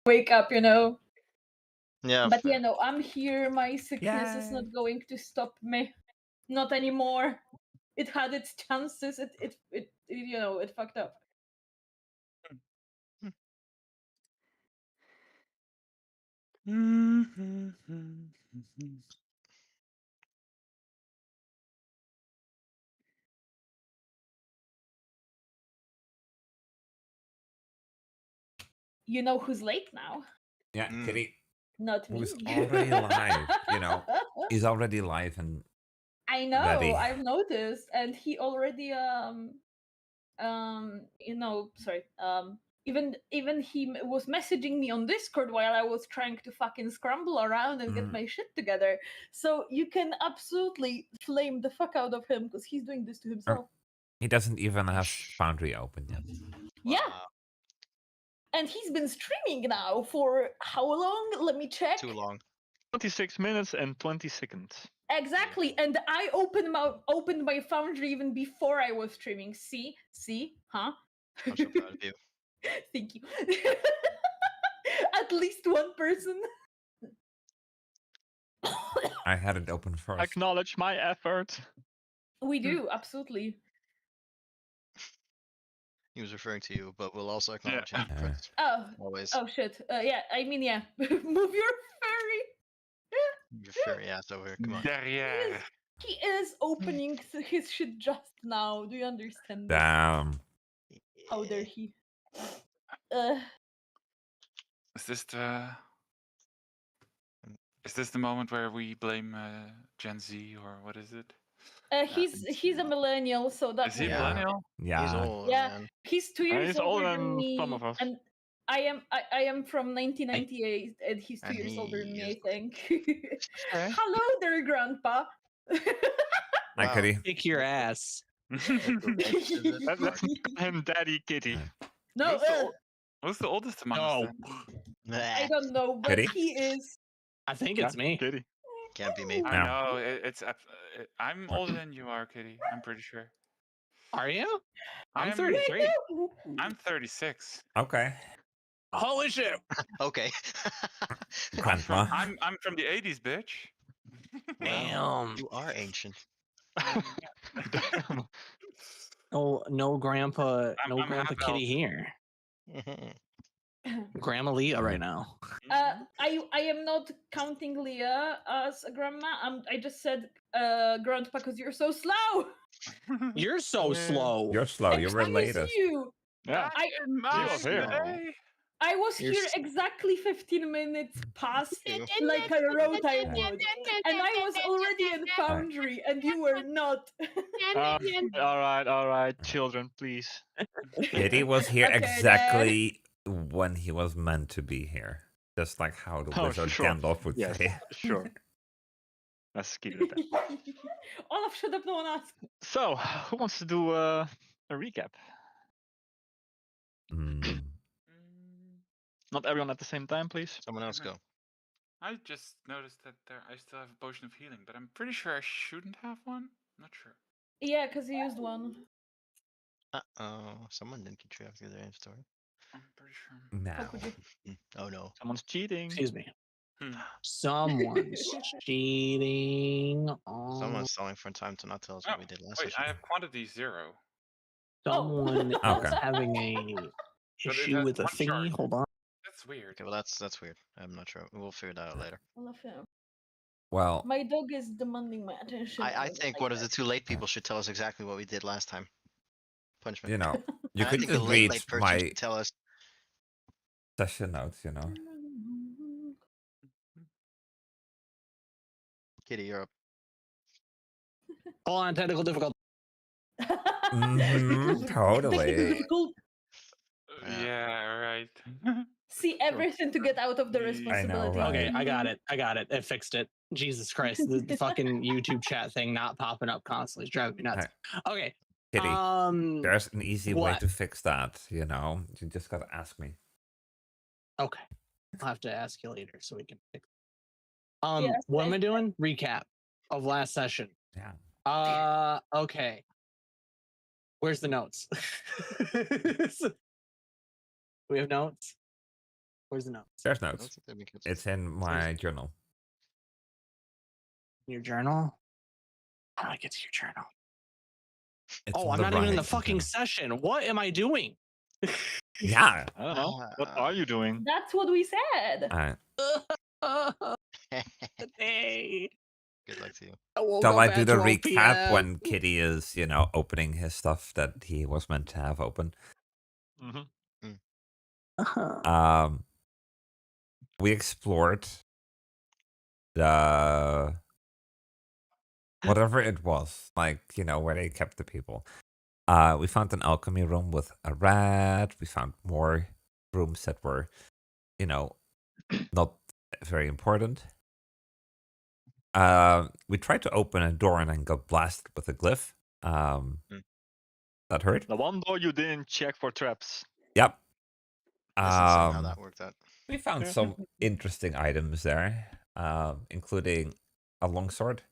wake up, Yeah. But fair. I'm here. My sickness is not going to stop me. Not anymore. It had its chances. It fucked up. You know who's late now? Yeah, Kitty. Not me. Who's already live, He's already live and I know. ready. I've noticed, and he already sorry even he was messaging me on Discord while I was trying to fucking scramble around and get my shit together. So you can absolutely flame the fuck out of him because he's doing this to himself. He doesn't even have Foundry open yet. Yeah. And he's been streaming now for how long? Let me check. Too long. 26 minutes and 20 seconds. Exactly, and I opened my Foundry even before I was streaming. See, huh? I'm so proud of you. Thank you. At least one person. I had it open first. Acknowledge my effort. We do, absolutely. He was referring to you, but we'll also acknowledge him. Always. Oh shit. Yeah, I mean, yeah. Move your furry. Your furry ass over here. Come on. Derrière. He is opening his shit just now. Do you understand? This? Damn. How dare he? Is this the moment where we blame Gen Z, or what is it? He's a millennial, so that's. Is he a millennial? Yeah. He's old. Yeah, Man. he's 2 years older than me. Some of us. And I am from 1998, and he's 2 years older than me, I think. Hello there, Grandpa. Hi, Kitty. Kick your ass. Let's call him Daddy Kitty. No, Who's the oldest among us? I don't know, but Kitty? he is. I think it's me. Kitty. Can't be me. I know I'm older than you are, Kitty. I'm pretty sure. Are you? I'm I'm 33. I'm 36. Okay. Holy shit! Okay. Grandma. I'm from the 80s, bitch. Damn. You are ancient. No grandpa, I'm half Kitty here. Grandma Leah right now. I am not counting Leah as a grandma. I just said grandpa because you're so slow. You're so slow. You're slow. You're related. You. Yeah. I was here exactly 15 minutes past, like I wrote I would. And I was already in Foundry, and you were not. All right, children, please. Kitty was here Okay, exactly when he was meant to be here. Just like how the wizard sure. Gandalf would Yes, say. sure. Let's keep it at that. Olaf, shut up, no one asked. So, who wants to do a recap? Not everyone at the same time, please. Someone else go. I just noticed that I still have a potion of healing, but I'm pretty sure I shouldn't have one. Not sure. Yeah, because you used one. Someone didn't keep track of their inventory. I'm pretty sure. No. Oh no. Someone's cheating. Excuse me. Someone's cheating. Someone's selling for time to not tell us what we did last Wait, session. I have quantity 0. Someone is having a issue with a thingy. shard. Hold on. That's weird. Okay, well that's weird. I'm not sure. We'll figure that out later. Olaf, yeah. Well, My dog is demanding my attention. I think one of the two late people should tell us exactly what we did last time. Punishment. you know, you I could think the just late read person my should tell us. session notes, you know. Kitty, you're up. Hold on, technical difficulty. Totally. Yeah, right. See everything to get out of the responsibility. right? Okay, I got it. It fixed it. Jesus Christ, the fucking YouTube chat thing not popping up constantly is driving me nuts. Okay. Kitty, there's an easy way to fix that, you know. You just gotta ask me. Okay. I'll have to ask you later so we can fix it. What am I doing? Recap of last session. Yeah. Okay. Where's the notes? We have notes? Where's the notes? There's I don't notes. think that'd be good. It's in my journal. Your journal? How do I get to your journal? It's Oh, on I'm the not even in the right fucking journal. session. What am I doing? Yeah. I don't know. What are you doing? That's what we said. Hey, Good luck to you. I woke Shall up I do at the 12 recap p.m. when Kitty is, opening his stuff that he was meant to have open? Um, we explored the whatever it was, like, where they kept the people. We found an alchemy room with a rat. We found more rooms that were, not very important. We tried to open a door and then got blasted with a glyph. That hurt. The one door you didn't check for traps. Yep. That's insane how that worked out. We found Yeah. some interesting items there, including a longsword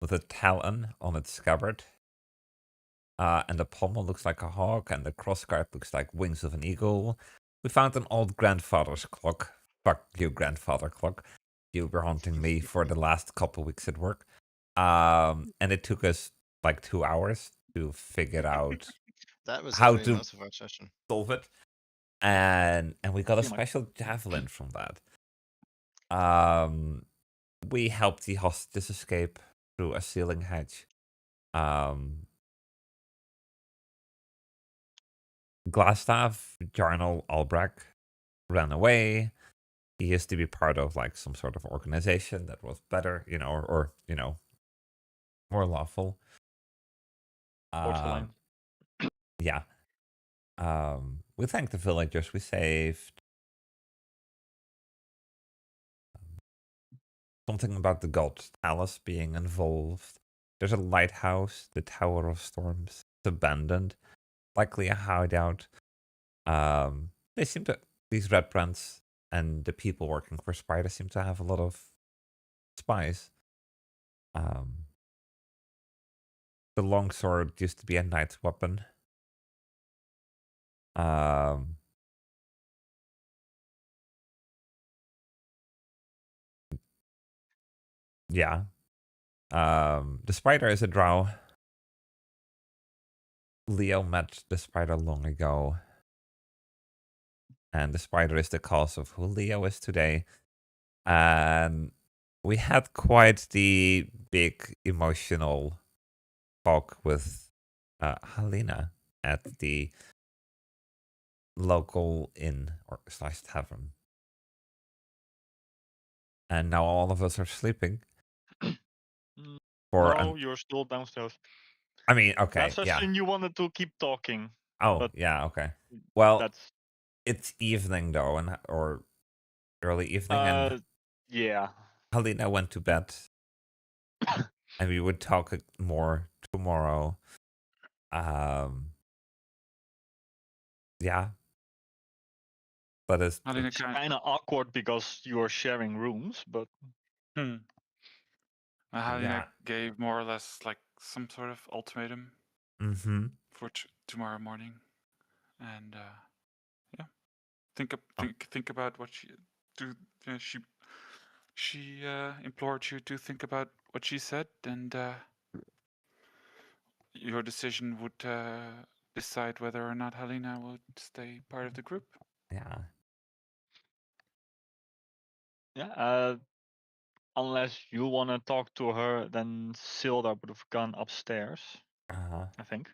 with a talon on its scabbard. And the pommel looks like a hawk, and the crossguard looks like wings of an eagle. We found an old grandfather's clock. Fuck you, grandfather clock. You were haunting me for the last couple weeks at work. And it took us like 2 hours to figure out That was how literally to most of our session. solve it. And we got a Pretty much. special javelin from that. We helped the hostages escape through a ceiling hatch. Glassstaff, Jarnal Albrecht ran away. He used to be part of like some sort of organization that was better, or more lawful. Porcelain. Yeah. We thanked the villagers we saved. Something about the god Talus being involved. There's a lighthouse, the Tower of Storms. It's abandoned. Likely a hideout. They seem to, these red brands and the people working for Spider seem to have a lot of spies. The longsword used to be a knight's weapon. Yeah. The spider is a drow. Leo met the spider long ago. And the spider is the cause of who Leo is today. And we had quite the big emotional talk with Halina at the local inn or / tavern. And now all of us are sleeping. No, you're still downstairs. I mean, okay, Last session you wanted to keep talking. Oh, but yeah, okay. Well, that's it's evening though, or early evening, and yeah. Halina went to bed, and we would talk more tomorrow. Yeah, but it's It's kind of awkward because you are sharing rooms, but Halina gave more or less like some sort of ultimatum for tomorrow morning, and yeah, think about what she do. She implored you to think about what she said, and your decision would decide whether or not Halina would stay part of the group. Yeah. Yeah. Unless you want to talk to her, then Sildar would have gone upstairs. I think.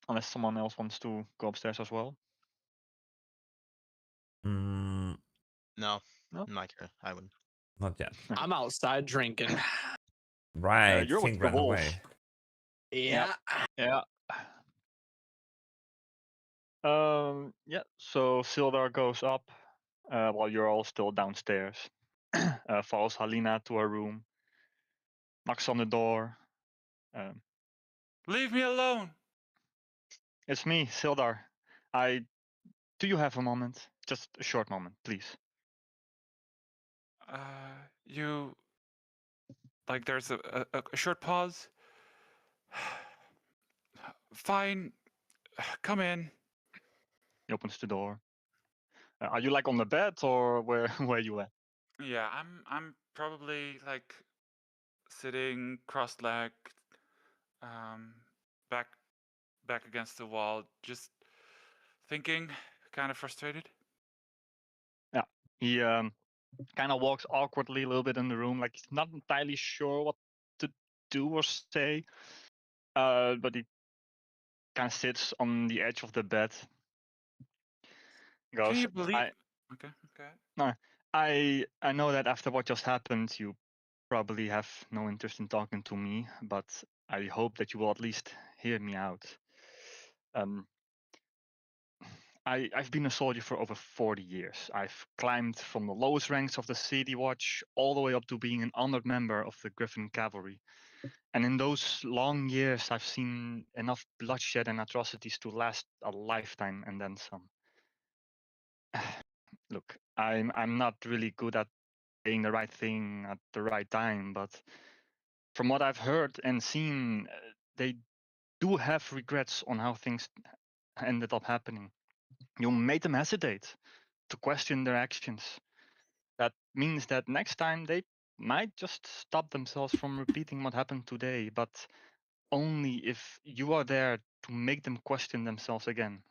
Unless someone else wants to go upstairs as well. No, Not here. I would. Not yet. I'm outside drinking. Right, you're King with the ran wolf. away. Yeah. Yeah. Yeah. So Sildar goes up while you're all still downstairs. Follows Halina to her room. Knocks on the door. Leave me alone. It's me, Sildar. Do you have a moment? Just a short moment, please. You like there's a short pause. Fine, come in. He opens the door. Are you like on the bed or where you at? Yeah, I'm probably like sitting cross-legged, back against the wall, just thinking, kind of frustrated. Yeah, he kind of walks awkwardly a little bit in the room, like he's not entirely sure what to do or say. But he kind of sits on the edge of the bed. Can Goes, you believe? Okay, okay. No, I know that after what just happened, you probably have no interest in talking to me, but I hope that you will at least hear me out. I've been a soldier for over 40 years. I've climbed from the lowest ranks of the City Watch all the way up to being an honored member of the Griffin Cavalry. And in those long years, I've seen enough bloodshed and atrocities to last a lifetime and then some. Look, I'm not really good at saying the right thing at the right time, but from what I've heard and seen, they do have regrets on how things ended up happening. You made them hesitate to question their actions. That means that next time they might just stop themselves from repeating what happened today, but only if you are there to make them question themselves again.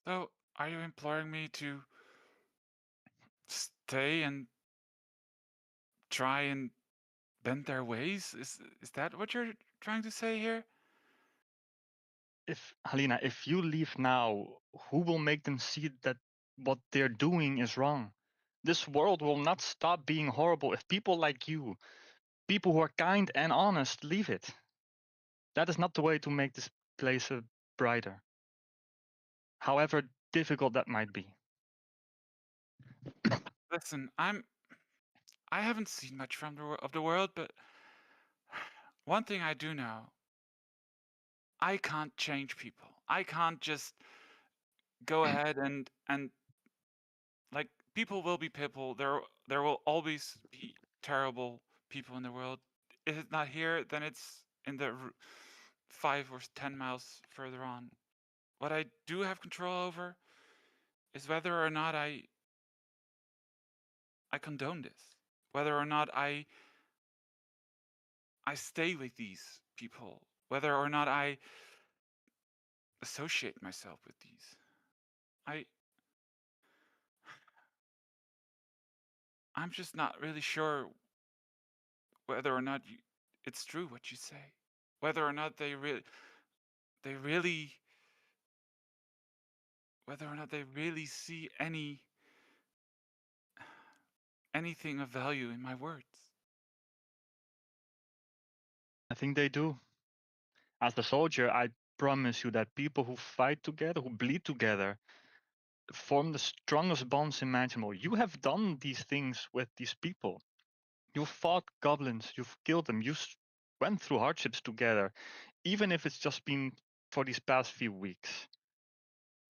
So, are you imploring me to stay and try and bend their ways? Is that what you're trying to say here? If Halina, if you leave now, who will make them see that what they're doing is wrong? This world will not stop being horrible if people like you, people who are kind and honest, leave it. That is not the way to make this place brighter, however difficult that might be. Listen, I haven't seen much from of the world, but one thing I do know, I can't change people. I can't just go ahead and like people will be people. There will always be terrible people in the world. If it's not here, then it's in the 5 or 10 miles further on. What I do have control over is whether or not I condone this, whether or not I stay with these people, whether or not I associate myself with these. I'm just not really sure whether or not it's true what you say, whether or not they really, whether or not they really see anything of value in my words. I think they do. As a soldier, I promise you that people who fight together, who bleed together, form the strongest bonds imaginable. You have done these things with these people. You've fought goblins, you've killed them, you went through hardships together, even if it's just been for these past few weeks.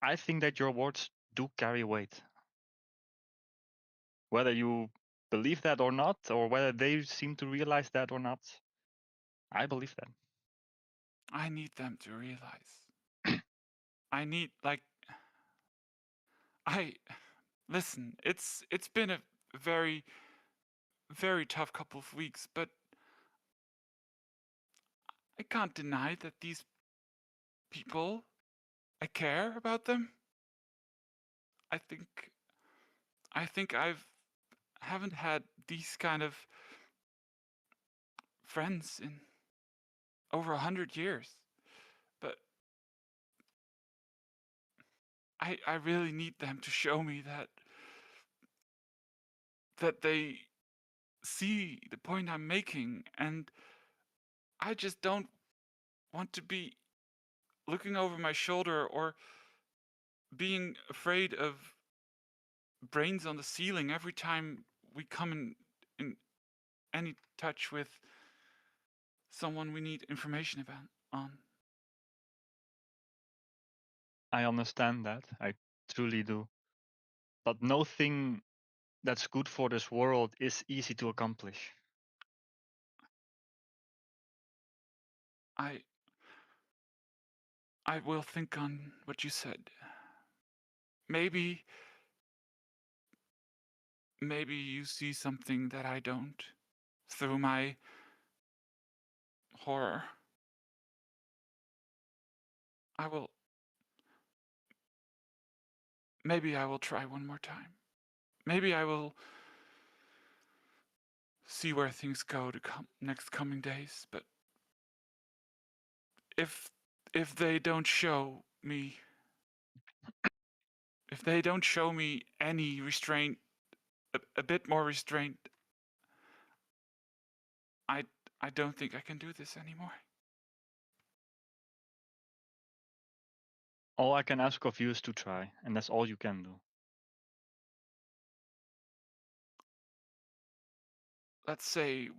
I think that your words do carry weight. Whether you believe that or not, or whether they seem to realize that or not, I believe that. I need them to realize. I need listen, it's been a very, very tough couple of weeks, but I can't deny that these people, I care about them. I think haven't had these kind of friends in over 100 years. But I really need them to show me that they see the point I'm making, and I just don't want to be looking over my shoulder or being afraid of brains on the ceiling every time we come in any touch with someone we need information about on. I understand that. I truly do. But nothing that's good for this world is easy to accomplish. I will think on what you said. maybe you see something that I don't through my horror. Maybe I will try one more time. Maybe I will see where things go to next coming days. But if they don't show me, any restraint, a bit more restraint, I don't think I can do this anymore. All I can ask of you is to try, and that's all you can do. Let's see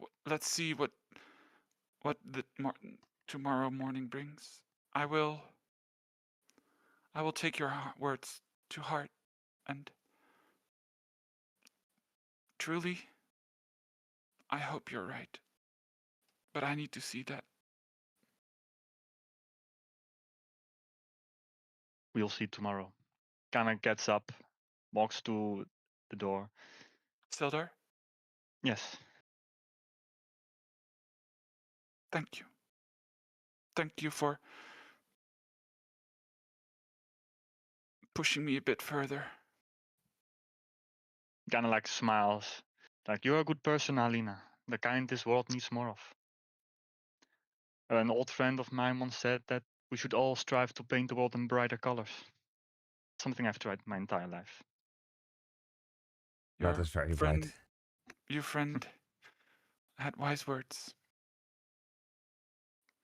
what the tomorrow morning brings. I will take your words to heart, and truly, I hope you're right. But I need to see that. We'll see tomorrow. Kinda gets up, walks to the door. Sildar? Yes. Thank you. Thank you for pushing me a bit further. Kinda like smiles. Like, you're a good person, Halina. The kind this world needs more of. An old friend of mine once said that we should all strive to paint the world in brighter colors. Something I've tried my entire life. That is very friend, bright. Your friend had wise words.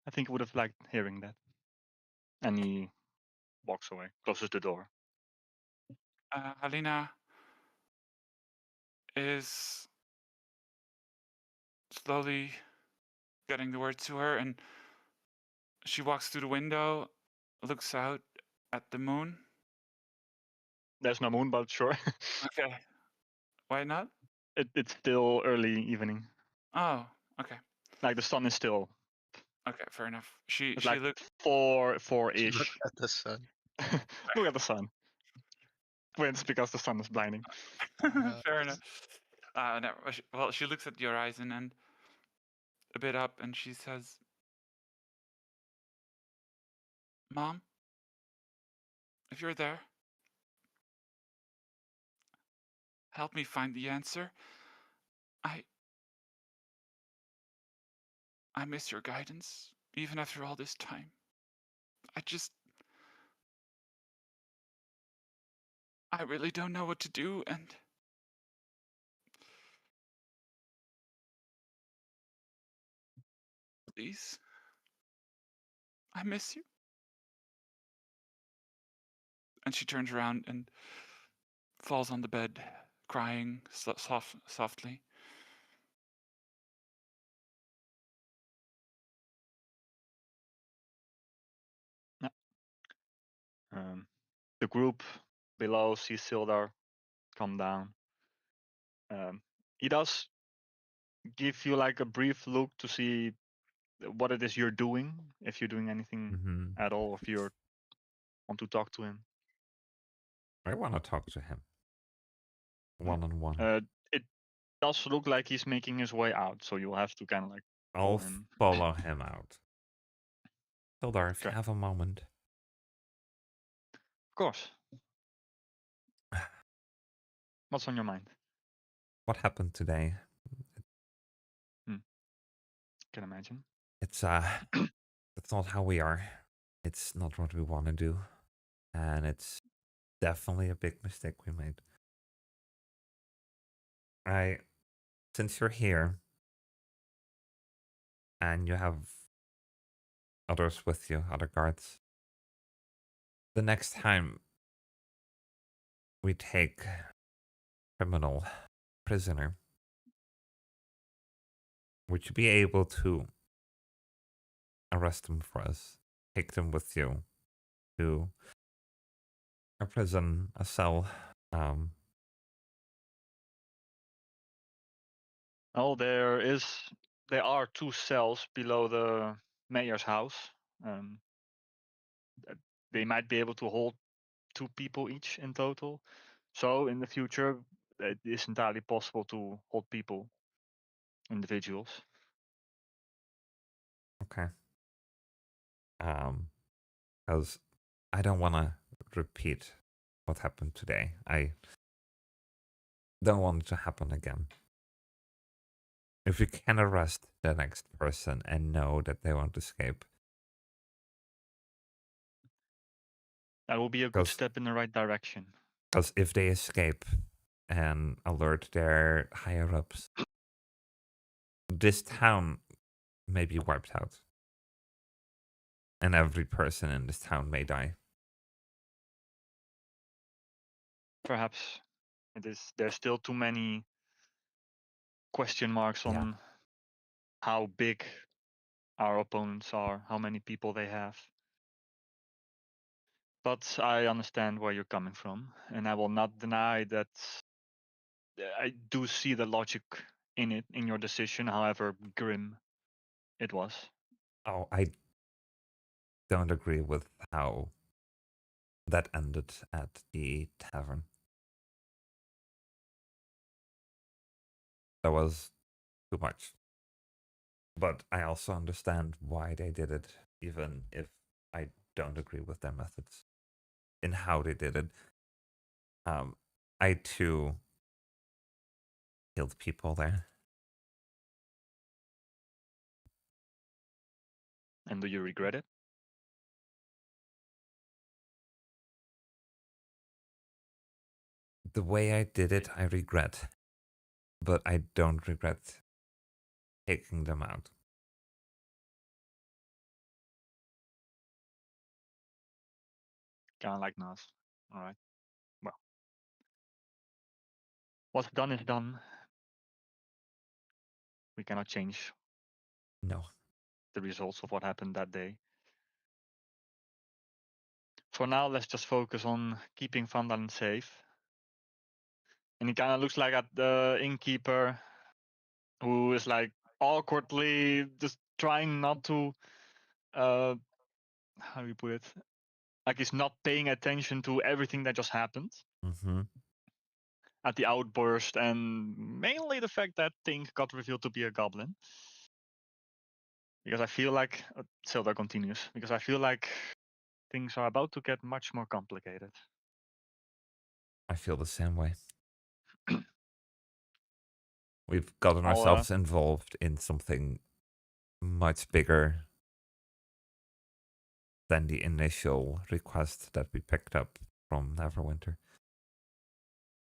I think he would have liked hearing that. And he walks away, closes the door. Halina is slowly getting the words to her, and she walks through the window, looks out at the moon. There's no moon, but sure. Okay. Why not? It's still early evening. Oh, okay. Like the sun is still. Okay, fair enough. She like looked 4-ish. Look at the sun. Look at the sun. It's because the sun is blinding. fair enough. No, well, she looks at the horizon and a bit up, and she says, "Mom, if you're there, help me find the answer. I miss your guidance, even after all this time. I really don't know what to do, and please, I miss you." And she turns around and falls on the bed, crying softly. The group below sees Sildar come down. He does give you like a brief look to see what it is you're doing, if you're doing anything at all, if you want to talk to him. I want to talk to him. One-on-one. It does look like he's making his way out, so you'll have to kind of like I'll him. follow him out. Sildar, if you have a moment. Of course. What's on your mind? What happened today? Can imagine. It's it's not how we are. It's not what we want to do. And it's definitely a big mistake we made. Since you're here and you have others with you, other guards, the next time we take criminal prisoner, would you be able to arrest them for us? Take them with you to a prison, a cell. Oh, there are 2 cells below the mayor's house. They might be able to hold 2 people each in total. So in the future, it is entirely possible to hold people, individuals. Okay. Because I don't want to repeat what happened today. I don't want it to happen again. If we can arrest the next person and know that they won't escape, that will be a good step in the right direction. Because if they escape and alert their higher ups, this town may be wiped out. And every person in this town may die. Perhaps there's still too many question marks on how big our opponents are, how many people they have. But I understand where you're coming from, and I will not deny that I do see the logic in it, in your decision, however grim it was. Oh, I don't agree with how that ended at the tavern. That was too much. But I also understand why they did it, even if I don't agree with their methods in how they did it. I too killed people there. And do you regret it? The way I did it, I regret. But I don't regret taking them out. Kind of like Nas. All right. Well, what's done is done. We cannot change No. the results of what happened that day. For now, let's just focus on keeping Vandalen safe. And it kind of looks like at the innkeeper, who is like awkwardly just trying not to, how do you put it? Like he's not paying attention to everything that just happened. Mm-hmm. At the outburst, and mainly the fact that thing got revealed to be a goblin. Because I feel like, Zelda continues, because I feel like things are about to get much more complicated. I feel the same way. We've gotten ourselves involved in something much bigger than the initial request that we picked up from Neverwinter.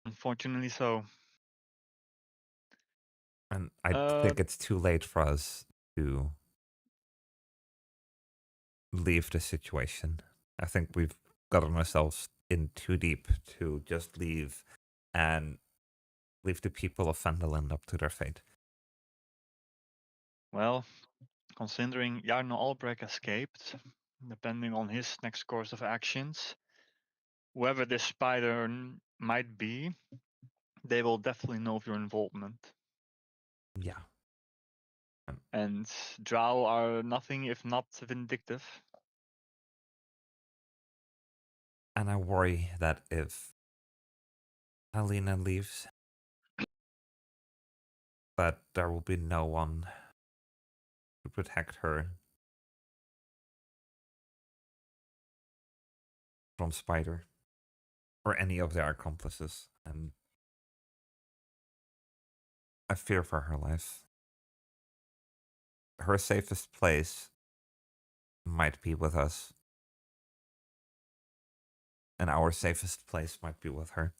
Unfortunately so. And I think it's too late for us to leave the situation. I think we've gotten ourselves in too deep to just leave and leave the people of Vandalen up to their fate. Well, considering Jarno Albrecht escaped, depending on his next course of actions, whoever this spider might be, they will definitely know of your involvement. Yeah. And Drow are nothing if not vindictive. And I worry that if Halina leaves, that there will be no one to protect her from Spider or any of their accomplices. And I fear for her life. Her safest place might be with us. And our safest place might be with her.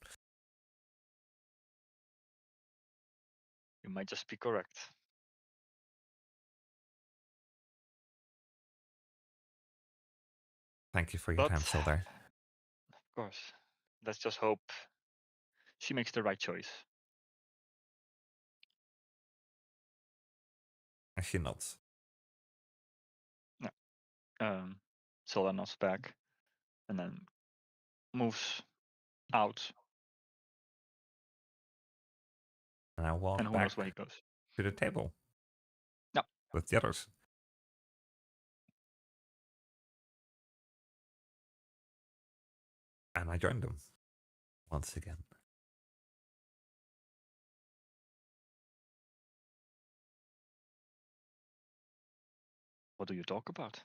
You might just be correct. Thank you for your time, Sildar. Of course. Let's just hope she makes the right choice. And she nods. Yeah. Zelda nods back and then moves out. And I walk and who back knows where he goes. To the table. Yeah. With the others. And I joined them once again. What do you talk about?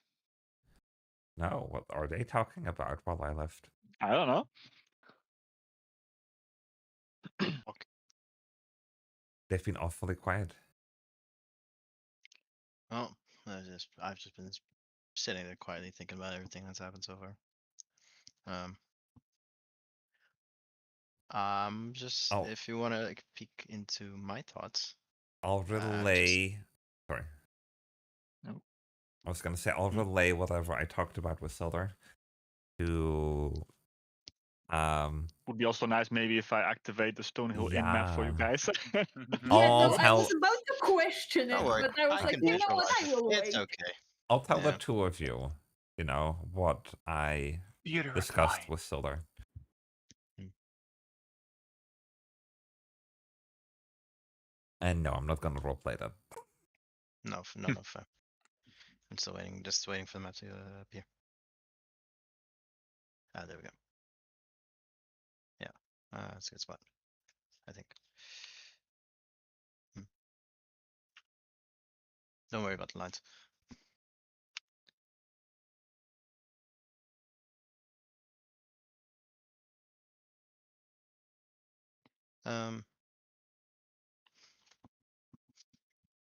No, what are they talking about while I left? I don't know. Okay. They've been awfully quiet. Well, I've just been sitting there quietly thinking about everything that's happened so far. Just Oh. if you want to like peek into my thoughts, I'll relay. Sorry. No. I was going to say I'll relay whatever I talked about with Sildar to. Would be also nice maybe if I activate the Stonehill in map for you guys. Yeah, I'll no, I tell- was about to question it, Don't worry, but I was I like, can you know what, visualize I it. will It's wait. okay. I'll tell the Yeah. two of you, what I Theater of discussed mind. with Sildar. And no, I'm not going to roleplay that. No, fair. I'm still waiting, just waiting for the map to appear. Ah, there we go. Yeah, that's a good spot, I think. Don't worry about the lines.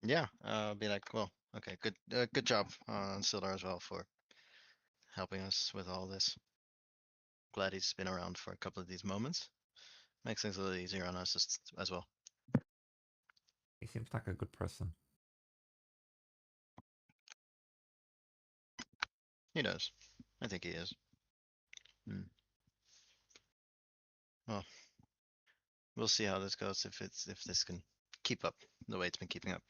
Yeah, I'll be like, well, okay, good job on Sildar as well for helping us with all this. Glad he's been around for a couple of these moments. Makes things a little easier on us as well. He seems like a good person. He does. I think he is. Well, we'll see how this goes if this can keep up the way it's been keeping up.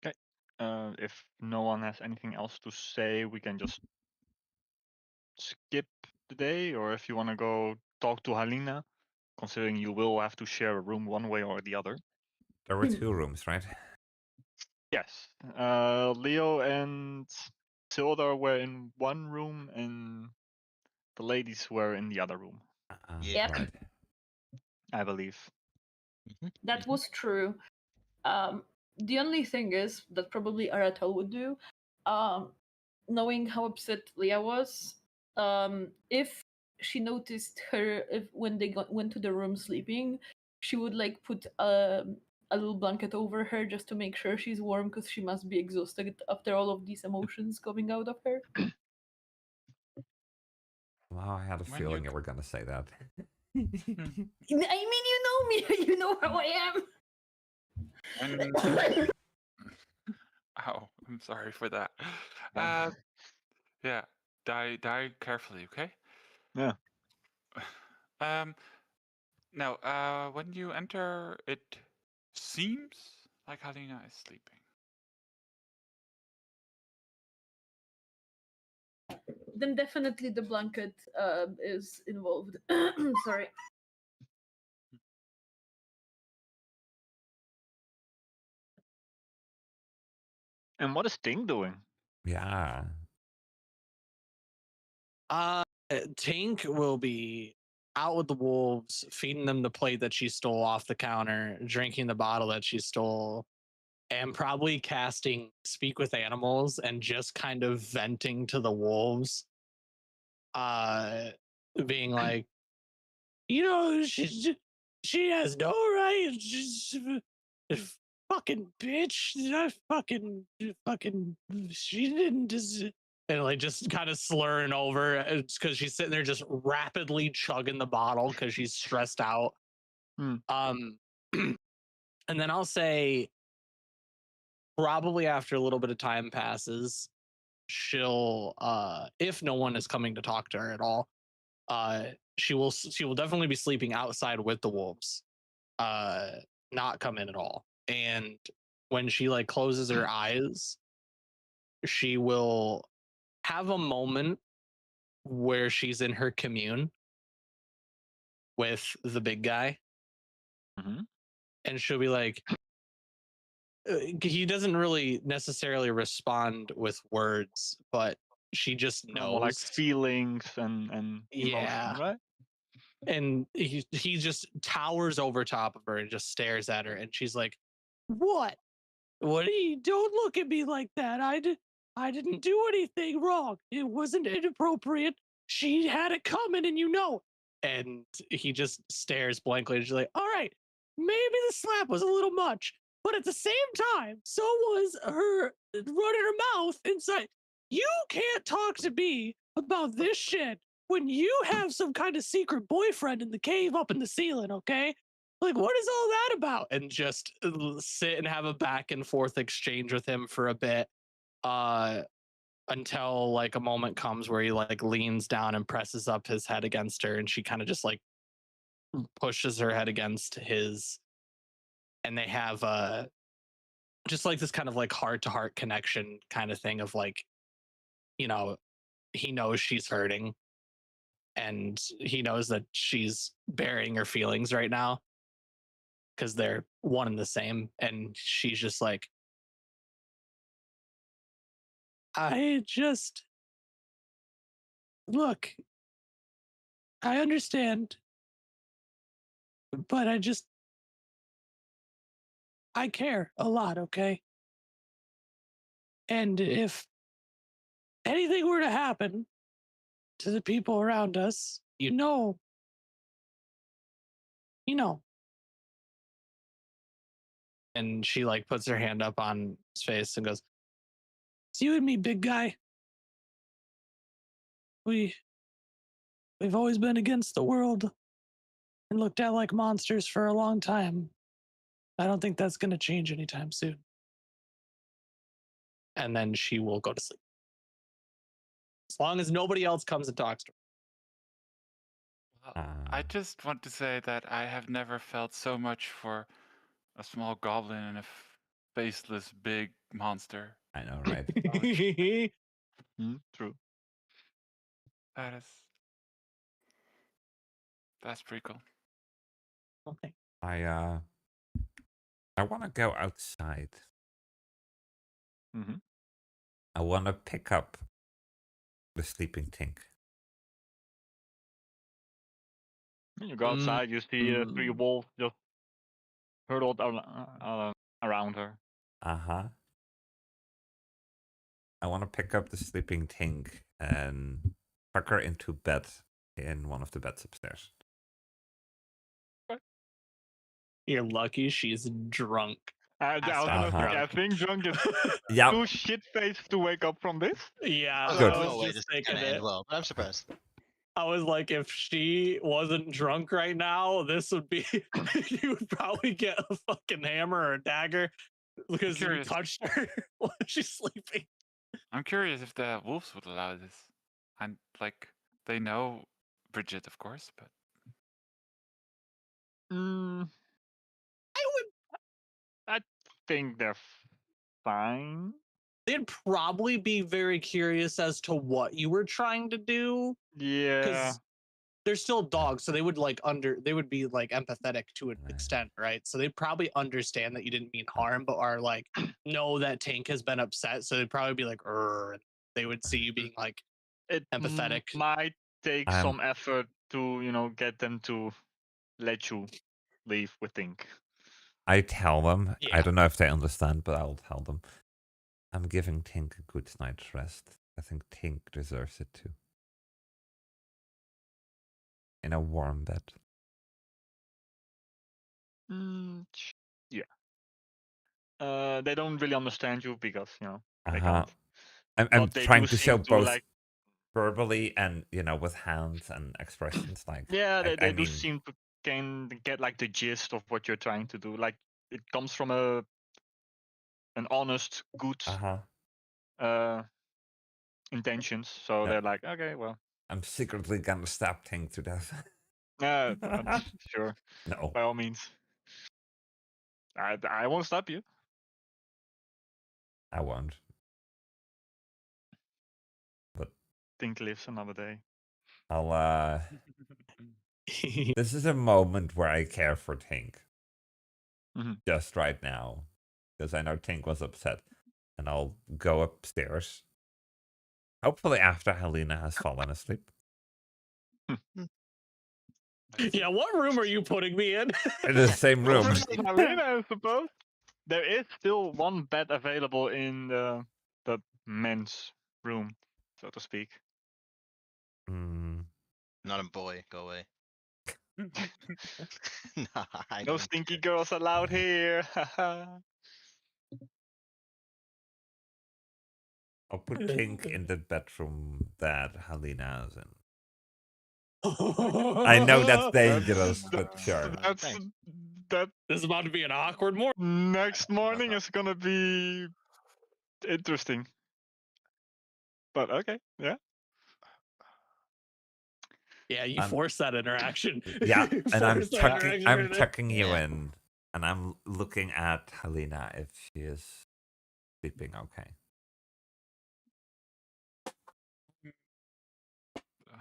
Okay. If no one has anything else to say, we can just skip the day, or if you want to go talk to Halina, considering you will have to share a room one way or the other. There were 2 rooms, right? Yes. Leo and Sildar were in one room, and the ladies were in the other room, Yep. Right. I believe. That was true. The only thing is that probably Aratel would do, knowing how upset Leah was, if she noticed her when they went to the room sleeping, she would like put a little blanket over her just to make sure she's warm because she must be exhausted after all of these emotions coming out of her. Well, I had a When feeling you you were going to say that. I mean, you know me, you know how I am. when Ow, I'm sorry for that. Yeah, die carefully, okay? Yeah. Now, when you enter, it seems like Halina is sleeping. Then definitely the blanket is involved. Sorry. And what is Ting doing? Yeah. Tink will be out with the wolves, feeding them the plate that she stole off the counter, drinking the bottle that she stole, and probably casting Speak with Animals and just kind of venting to the wolves. Being like, she has no right. Fucking bitch. I fucking, she didn't just. And like just kind of slurring over because she's sitting there just rapidly chugging the bottle because she's stressed out. And then I'll say probably after a little bit of time passes, she'll if no one is coming to talk to her at all, she will definitely be sleeping outside with the wolves, not come in at all. And when she like closes her eyes, she will have a moment where she's in her commune with the big guy, and she'll be like, he doesn't really necessarily respond with words, but she just knows. More like feelings and Yeah. emotion, right? And he just towers over top of her and just stares at her, and she's like, "What? What are you? Don't look at me like that. I didn't do anything wrong. It wasn't inappropriate. She had it coming, and you know." And he just stares blankly, and she's like, "All right, maybe the slap was a little much, but at the same time, so was her running her mouth inside. You can't talk to me about this shit when you have some kind of secret boyfriend in the cave up in the ceiling, okay? Like, what is all that about?" And just sit and have a back and forth exchange with him for a bit, until like a moment comes where he like leans down and presses up his head against her, and she kind of just like pushes her head against his, and they have just like this kind of like heart to heart connection kind of thing of like, you know, he knows she's hurting, and he knows that she's burying her feelings right now because they're one and the same. And she's just like, I just, look, I understand, but I care a lot, okay? And if anything were to happen to the people around us, you know. And she like puts her hand up on his face and goes, "It's you and me, big guy. We've always been against the world and looked at like monsters for a long time. I don't think that's going to change anytime soon." And then she will go to sleep. As long as nobody else comes and talks to her. I just want to say that I have never felt so much for a small goblin and a faceless big monster. I know, right? True. That's pretty cool. Okay. I want to go outside. Mm-hmm. I want to pick up the sleeping Tink. When you go outside, you see 3 wolves just hurtled around her. Uh-huh. I want to pick up the sleeping Tink and tuck her into bed in one of the beds upstairs. You're lucky she's drunk. I was gonna say, I think drunk is too shit-faced to wake up from this. Yeah, Good. I was just thinking it. Well, I'm surprised. I was like, if she wasn't drunk right now, this would be, you would probably get a fucking hammer or a dagger because you touched her while she's sleeping. I'm curious if the wolves would allow this. And like, they know Bridget, of course, but I think they're fine. They'd probably be very curious as to what you were trying to do. Yeah. Because they're still dogs, so they would they would be like empathetic to an extent, right? So they probably understand that you didn't mean harm, but are like, know that Tank has been upset, so they'd probably be like, they would see you being like empathetic. Might take some effort to, get them to let you leave with Tink. I tell them. I don't know if they understand, but I'll tell them. I'm giving Tink a good night's rest. I think Tink deserves it too. In a warm bed. Yeah. They don't really understand you because, they Uh-huh. can't. I'm trying to show both like, verbally and, with hands and expressions. Like, yeah, they do mean, seem to can get like the gist of what you're trying to do. Like, it comes from an honest, good intentions. So they're like, okay, well. I'm secretly gonna stab Tink to death. Sure. No. By all means. I won't stop you. I won't. But Tink lives another day. I'll this is a moment where I care for Tink. Mm-hmm. Just right now. because I know Tink was upset. And I'll go upstairs. Hopefully after Halina has fallen asleep. Yeah, what room are you putting me in? In the same room. Over to Halina, I suppose. There is still one bed available in the men's room, so to speak. Mm, Not a boy. Go away. Nah, I No don't stinky care. girls allowed here. I'll put Tink in the bedroom that Halina is in. I I know that's dangerous, but Uh, sure. thanks. That This is about to be an awkward morning. next morning is gonna be interesting. But okay, yeah. Yeah, you I'm- force that interaction. Yeah, You and force that interaction I'm right there. tucking you Yeah. in, and I'm looking at Halina if she is sleeping okay.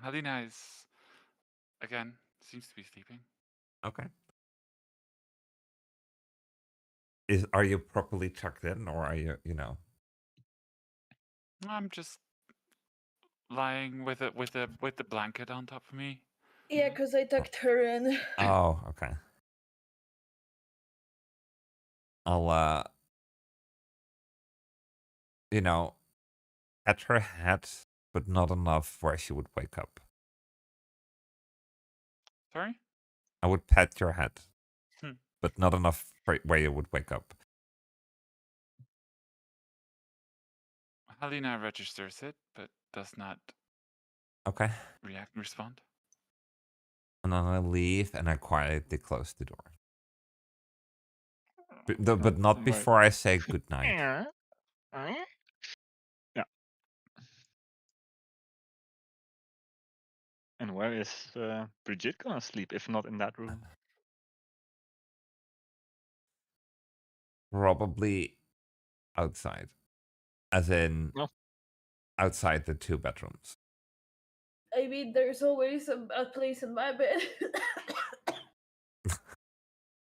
Halina is again seems to be sleeping. Okay. Are you properly tucked in, or are you I'm just lying with the blanket on top of me. Yeah, because I tucked her in. Oh, okay. I'll at her head, but not enough where she would wake up. Sorry? I would pet your head, Hmm. but not enough where you would wake up. Halina registers it, but does not Okay. react and respond. And then I leave and I quietly close the door. But not before I say goodnight. Yeah. And where is Brigitte gonna sleep if not in that room? Probably outside. As in No. outside the 2 bedrooms. I mean, there's always a place in my bed.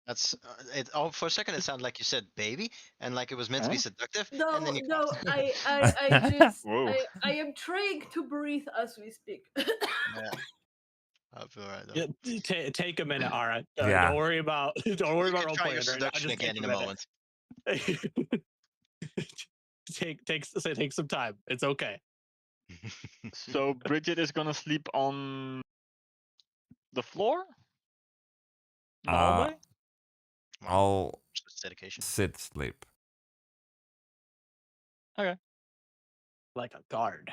That's it. Oh, for a second, it sounded like you said baby, and like it was meant to be Huh? seductive, No, and then you no, coughed. I just, Whoa. I am trying to breathe as we speak. Yeah, I feel right though. Yeah, take a minute, all right. Yeah. Don't worry about don't worry You about can role try your playing right now. seduction Just again take in a a minute. moment. take some time. It's okay. So Bridget is gonna sleep on the floor? In the hallway? Wow, I'll just dedication. sit sleep. Like a guard.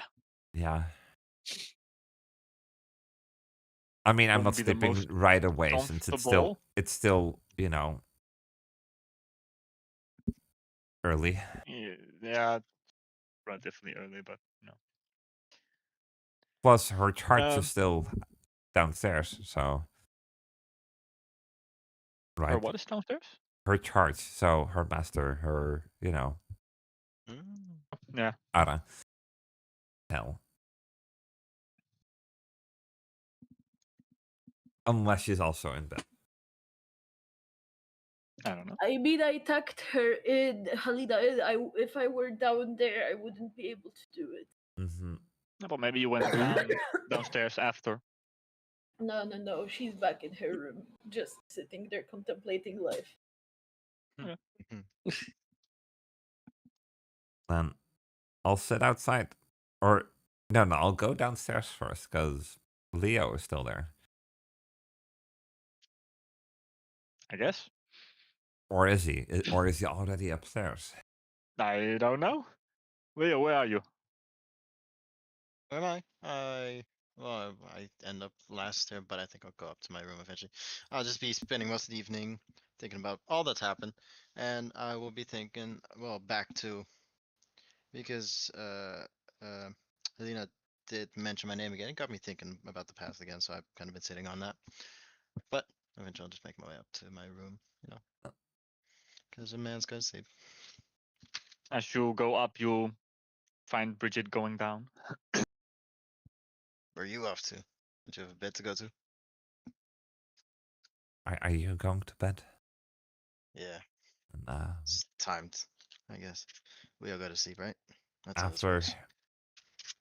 Yeah. I mean, I'm Wouldn't not be the sleeping most right away since comfortable. it's still, early. Yeah, relatively early, but no. Plus her charts are Um, still downstairs, so right. Or what is downstairs? Her charts, so her master, her, Mm. Yeah. Ara. Hell. Unless she's also in bed. I don't know. I mean, I tucked her in, Halina. If I were down there, I wouldn't be able to do it. Mm-hmm. No, but maybe you went downstairs after. No. She's back in her room, just sitting there contemplating life. Then I'll sit outside. Or, no, I'll go downstairs first, because Leo is still there. I guess. Or is he? Or is he already upstairs? I don't know. Leo, where are you? Where am I? I end up last here, but I think I'll go up to my room eventually. I'll just be spending most of the evening thinking about all that's happened, and I will be thinking, well, back to because Helena did mention my name again. It got me thinking about the past again, so I've kind of been sitting on that. But eventually, I'll just make my way up to my room, because a man's gotta sleep. As you go up, you find Bridget going down. Where are you off to? Don't you have a bed to go to? Are you going to bed? Yeah. And It's timed, I guess. We all go to sleep, right? That's how this after works.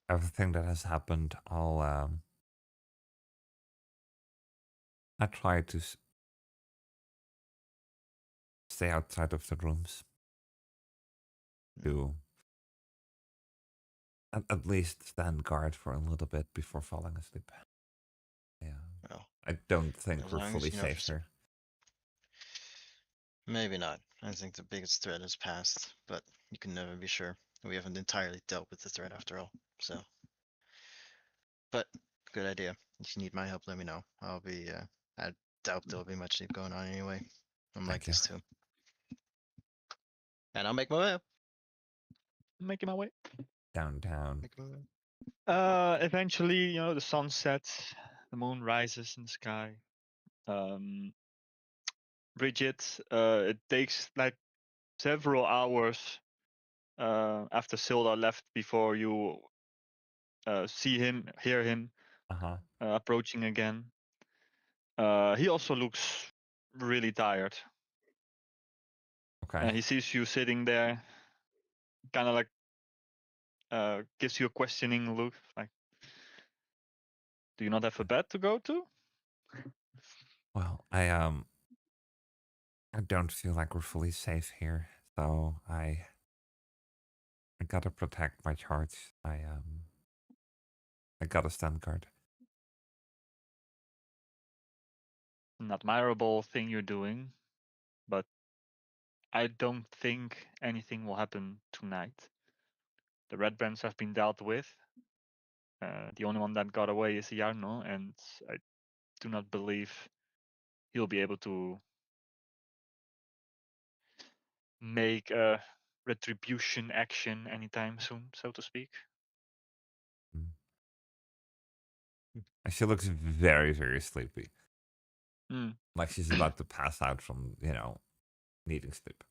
everything that has happened, I try to stay outside of the rooms to at least stand guard for a little bit before falling asleep. Yeah, Well, I don't think as we're long as fully you know for safe certain. here. Maybe not. I think the biggest threat is past, but you can never be sure. We haven't entirely dealt with the threat after all, so. But good idea. If you need my help, let me know. I'll be. I doubt there'll be much sleep going on anyway. I'm like Thank you. this too. And I'll make my way up. Making my way. Make Downtown. my way up. Eventually, the sun sets, the moon rises in the sky. Bridget, it takes like several hours after Silda left before you see him, hear him Uh-huh. approaching again. He also looks really tired. Okay. He sees you sitting there, kind of like gives you a questioning look, like, "Do you not have a bed to go to?" Well, I don't feel like we're fully safe here, so I gotta protect my charge. I gotta stand guard. An admirable thing you're doing, but I don't think anything will happen tonight. The red brands have been dealt with. The only one that got away is Jarno, and I do not believe he'll be able to make a retribution action anytime soon, so to speak. Mm. And she looks very, very sleepy. Like she's about to pass out from, needing sleep.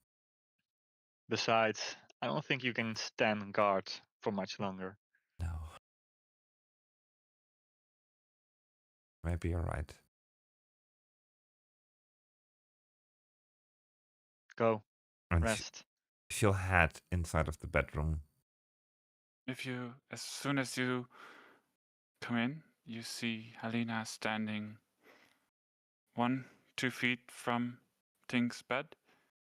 Besides, I don't think you can stand guard for much longer. No. Maybe you're right. Go, And rest. she'll head inside of the bedroom. As soon as you come in, you see Halina standing 1-2 feet from Tink's bed.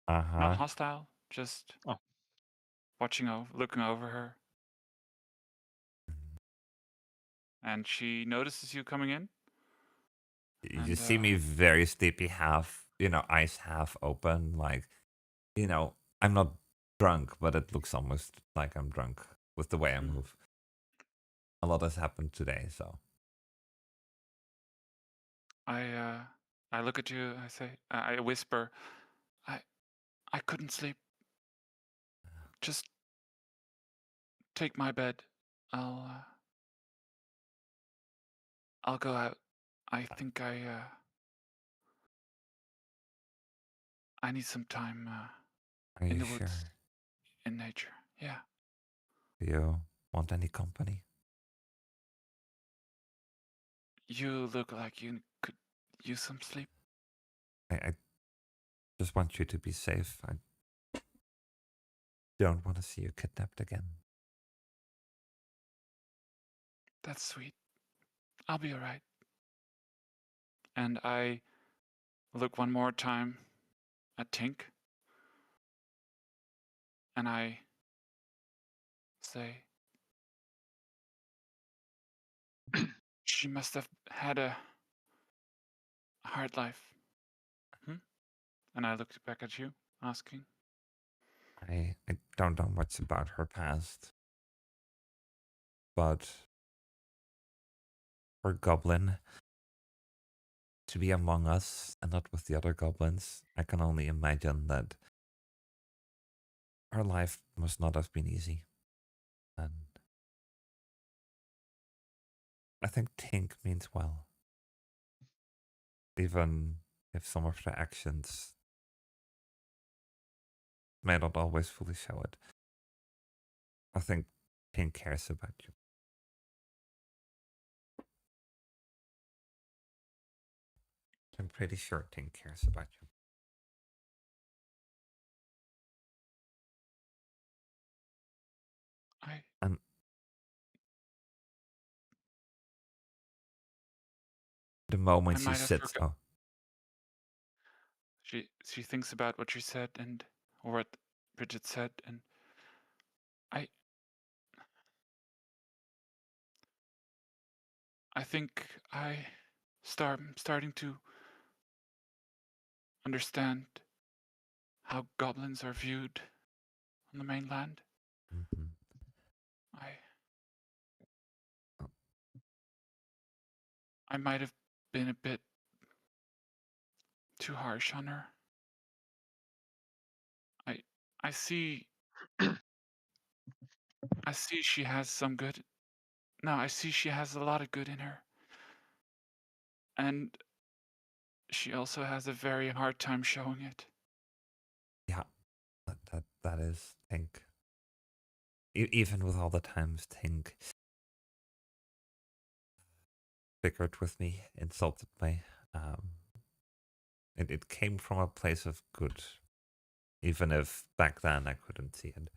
Uh-huh. Not hostile, just Oh. looking over her. And she notices you coming in. You And, see me very sleepy, half, eyes half open. Like, I'm not drunk, but it looks almost like I'm drunk with the way I move. A lot has happened today, so. I look at you, I say, I whisper, I couldn't sleep. Just take my bed. I'll go out. I think I need some time Are in you the sure? woods, in nature. Yeah. Do you want any company? You look like you could use some sleep. I just want you to be safe. I don't want to see you kidnapped again. That's sweet. I'll be all right. And I look one more time at Tink. And I say, she must have had a hard life. And I looked back at you, asking. I don't know much about her past. But her goblin to be among us and not with the other goblins, I can only imagine that her life must not have been easy. And I think Tink means well. Even if some of her actions may not always fully show it. I think Tink cares about you. I'm pretty sure Tink cares about you. The moment she might have sits. forgot- Oh, She thinks about what you said or what Bridget said, and I think starting to understand how goblins are viewed on the mainland. mm-hmm. I might have been a bit too harsh on her. I see she has some good. No, I see she has a lot of good in her. And she also has a very hard time showing it. Yeah, that is Tink. Even with all the times Tink bickered with me, insulted me, it came from a place of good, even if back then I couldn't see it.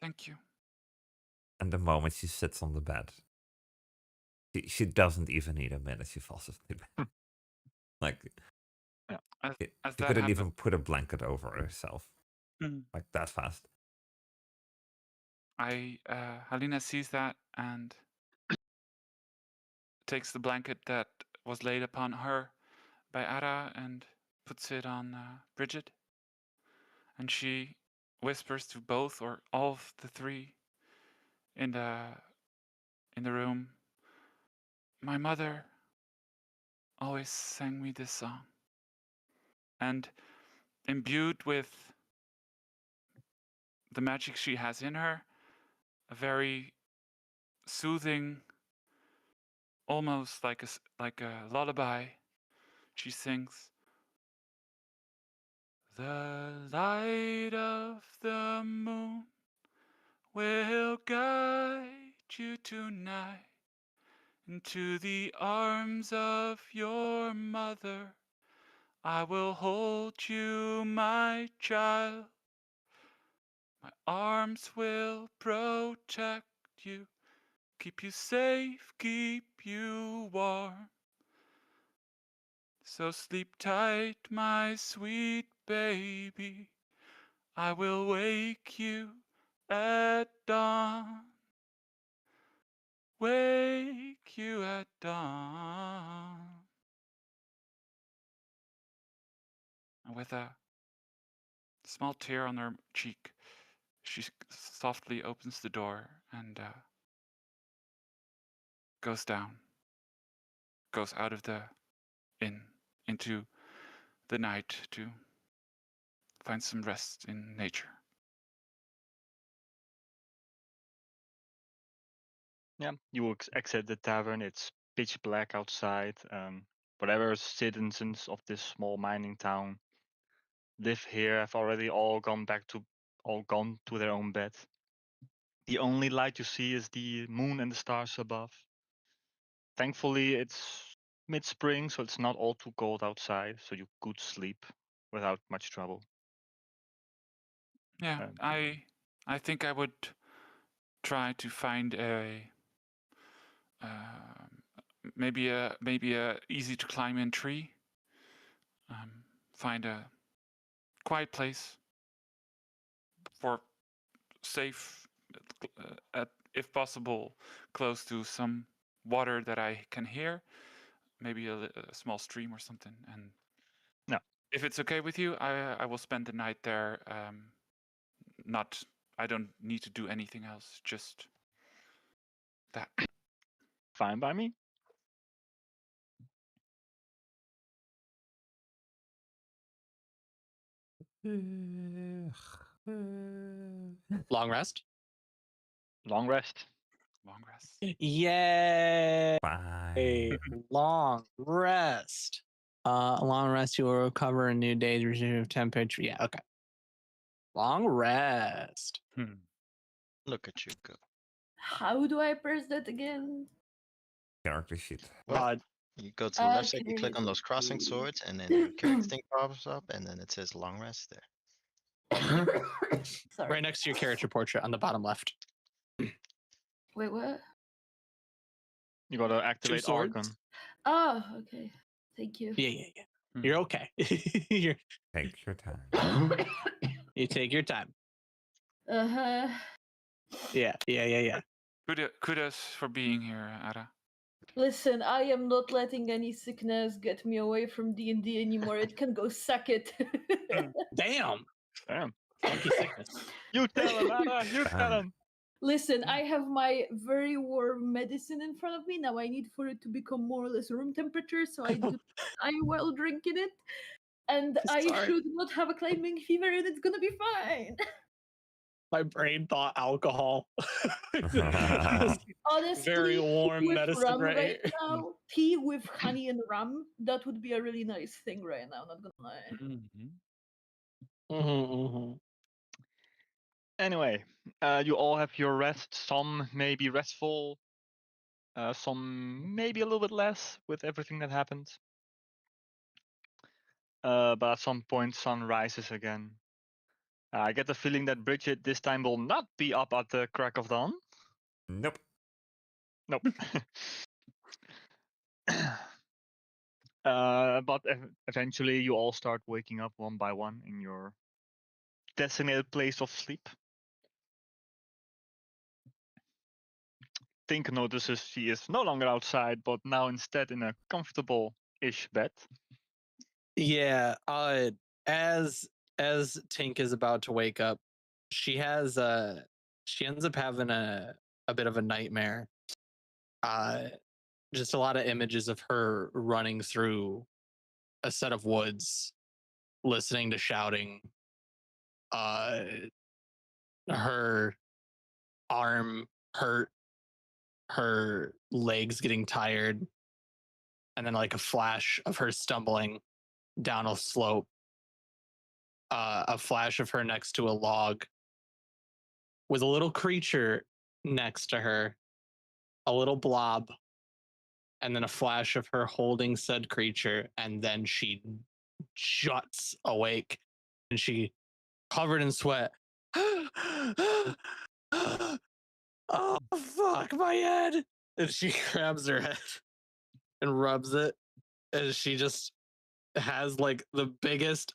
Thank you. And the moment she sits on the bed, she doesn't even need a minute. She falls asleep. Like, As she that couldn't happens, even put a blanket over herself. Like that fast. Halina sees that and takes the blanket that was laid upon her by Ara and puts it on Bridget. And she whispers to both or all of the three in the room, "My mother always sang me this song." And imbued with the magic she has in her, a very soothing, almost like a lullaby, she sings, "The light of the moon will guide you tonight into the arms of your mother. I will hold you, my child. My arms will protect you, keep you safe, keep you warm. So sleep tight, my sweet baby. I will wake you at dawn. Wake you at dawn." And with a small tear on her cheek, she softly opens the door and goes out of the inn into the night to find some rest in nature. Yeah, you will exit the tavern. It's pitch black outside. Whatever citizens of this small mining town live here have already all gone to their own bed. The only light you see is the moon and the stars above. Thankfully, it's mid-spring, so it's not all too cold outside, so you could sleep without much trouble. Yeah, I think I would try to find maybe a easy to climb in tree. Find a quiet place for safe, if possible, close to some water that I can hear. Maybe a small stream or something. And no, if it's okay with you, I will spend the night there. I don't need to do anything else. Just that. Fine by me. Long rest. Long rest. Long rest. Yay! Bye. Long rest. Long rest. You will recover a new day's resume of temperature. Yeah. Okay. Long rest. Look at you go. How do I press that again? Character sheet. Well, You go to the left side, you Okay, click on those crossing let's swords, see. and then your character thing pops up, and then it says long rest there. Sorry. Right next to your character portrait on the bottom left. Wait, what? You gotta activate swords. Argon. Oh, okay. Thank you. Yeah. Hmm. You're okay. You're, Take your time. you take your time. Uh-huh. Yeah. Kudos for being here, Ada. Listen, I am not letting any sickness get me away from D&D anymore. It can go suck it. Damn. Damn. Funky sickness. You tell him, Ada. You tell him. Listen, I have my very warm medicine in front of me. Now I need for it to become more or less room temperature, so I do I while drinking it. And I Sorry. should not have a climbing fever and it's gonna be fine. My brain thought alcohol. Honestly, Very warm with medicine rum right right here. now, tea with honey and rum, that would be a really nice thing right now, not gonna lie. Mm-hmm. Anyway, you all have your rest. Some may be restful. Some maybe a little bit less with everything that happened. But at some point, sun rises again. I get the feeling that Bridget this time will not be up at the crack of dawn. Nope. Nope. But eventually, you all start waking up one by one in your designated place of sleep. Tink notices she is no longer outside, but now instead in a comfortable-ish bed. Yeah. As Tink is about to wake up, she ends up having a bit of a nightmare. Just a lot of images of her running through a set of woods, listening to shouting. Her arm hurt, her legs getting tired, and then like a flash of her stumbling down a slope. A flash of her next to a log with a little creature next to her, a little blob, and then a flash of her holding said creature, and then she juts awake and she covered in sweat. Oh fuck my head. And she grabs her head and rubs it, and she just has like the biggest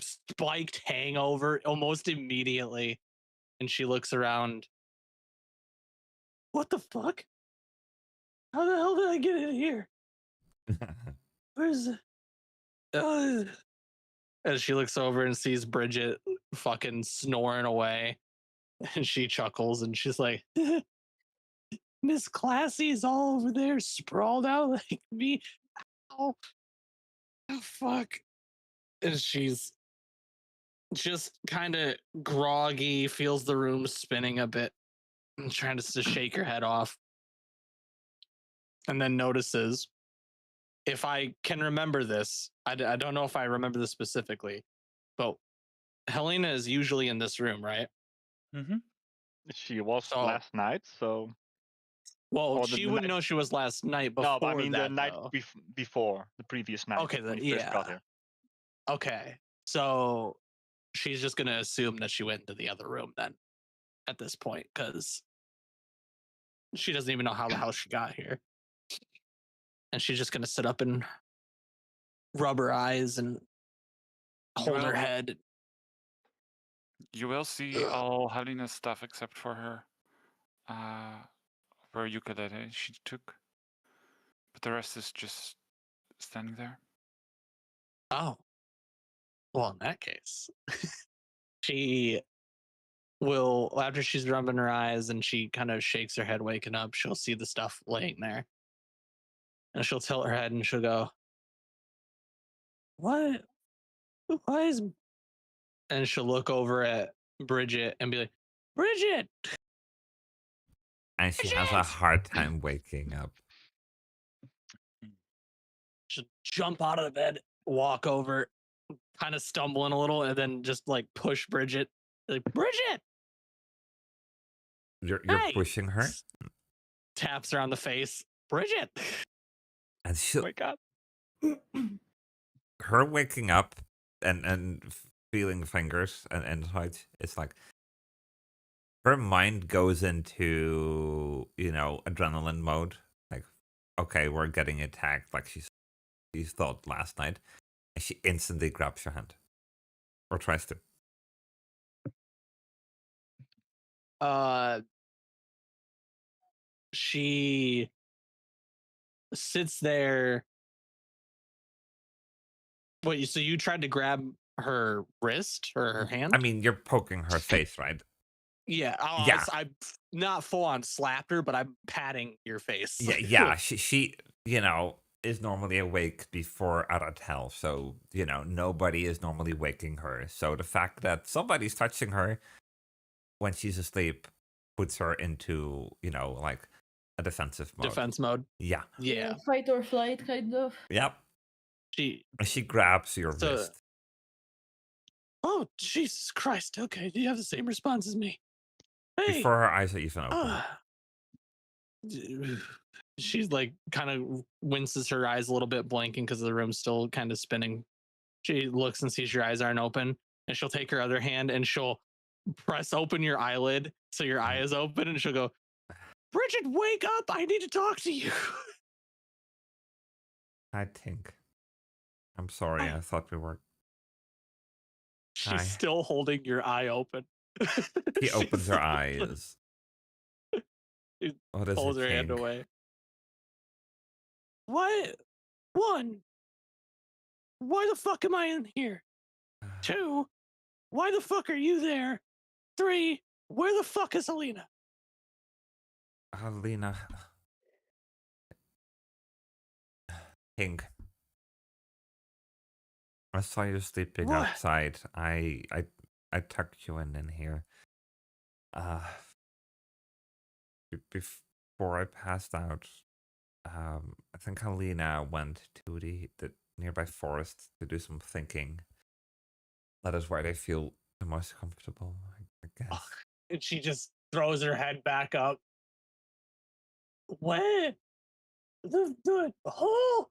spiked hangover almost immediately. And she looks around. What the fuck? How the hell did I get in here? Where's and she looks over and sees Bridget fucking snoring away. And she chuckles and she's like, Miss Classy's all over there sprawled out like me. Oh fuck. And she's just kind of groggy, feels the room spinning a bit, and trying to shake her head off. And then notices, if I can remember this, I don't know if I remember this specifically, but Halina is usually in this room, right? Mm-hmm. She was So- last night, so. Well, Or she the wouldn't night- know she was last night before No, but I mean that, the night though. before, the previous night. Okay, when then, you first got yeah. here. Okay, so she's just gonna assume that she went into the other room then, at this point, because she doesn't even know how the hell she got here, and she's just gonna sit up and rub her eyes and hold her Well- head. You will see all Halina's stuff except for her ukulele she took. But the rest is just standing there. Oh, well, in that case, she will, after she's rubbing her eyes and she kind of shakes her head waking up, she'll see the stuff laying there. And she'll tilt her head and she'll go, what? Why is... And she'll look over at Bridget and be like, Bridget! And she has a hard time waking up. She'll jump out of the bed, walk over, kind of stumbling a little, and then just like push Bridget. Like, Bridget! You're Hey! pushing her? Taps her on the face. Bridget! And she'll Wake up. her waking up and feeling fingers and height, it's like her mind goes into, adrenaline mode. Like, okay, we're getting attacked like she thought last night. And she instantly grabs your hand. Or tries to. She sits there. Wait, so you tried to grab her wrist or her hand? I mean, you're poking her face, right? Yeah. Yeah. I not full on slapped her, but I'm patting your face. Yeah. She is normally awake before Aratel, so nobody is normally waking her. So the fact that somebody's touching her when she's asleep puts her into like a defensive mode. Defense mode. Yeah. Yeah. Fight or flight, kind of. Yep. She grabs your wrist. Oh, Jesus Christ. Okay, do you have the same response as me? Hey. Before her eyes are even open. She's like kind of winces her eyes a little bit, blinking because the room's still kind of spinning. She looks and sees your eyes aren't open, and she'll take her other hand and she'll press open your eyelid so your eye is open, and she'll go, Bridget, wake up! I need to talk to you. I think. I'm sorry. I thought we were. She's Hi. still holding your eye open. He opens her eyes. She What is pulls it, her hand King? away. What? 1, why the fuck am I in here? 2, why the fuck are you there? 3, where the fuck is Halina? Halina. King. I saw you sleeping What? outside. I tucked you in here. Before I passed out, I think Halina went to the nearby forest to do some thinking. That is where they feel the most comfortable, I guess. And she just throws her head back up. What? The whole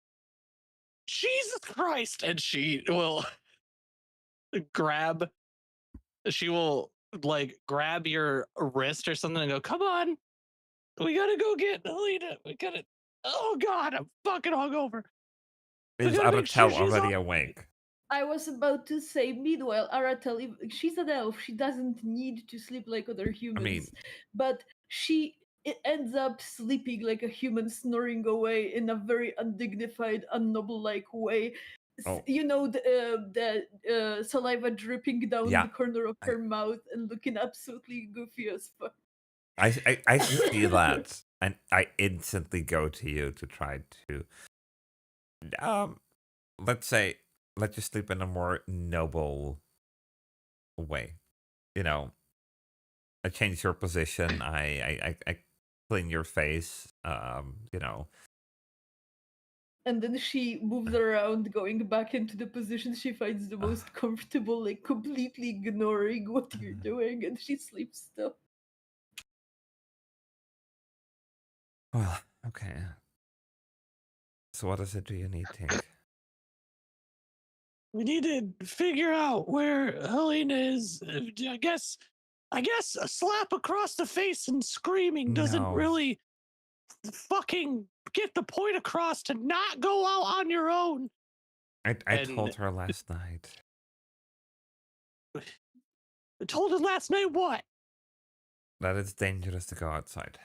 Jesus Christ! And she will grab grab your wrist or something and go, come on, we gotta go get Halina. Oh God, I'm fucking hungover. Is Aratel already awake? I was about to say, meanwhile, Aratel, she's an elf, she doesn't need to sleep like other humans. But she ends up sleeping like a human, snoring away in a very undignified, unnoble-like way. The saliva dripping down the corner of her mouth and looking absolutely goofy as fuck. I see that, and I instantly go to you to try to let's say let you sleep in a more noble way. I change your position. I clean your face. And then she moves around, going back into the position she finds the most comfortable, like completely ignoring what you're doing, and she sleeps still. Well, okay. So what is it do you need, Tink? We need to figure out where Halina is. I guess a slap across the face and screaming doesn't really fucking get the point across to not go out on your own. I told her last night. I told her last night what? That it's dangerous to go outside.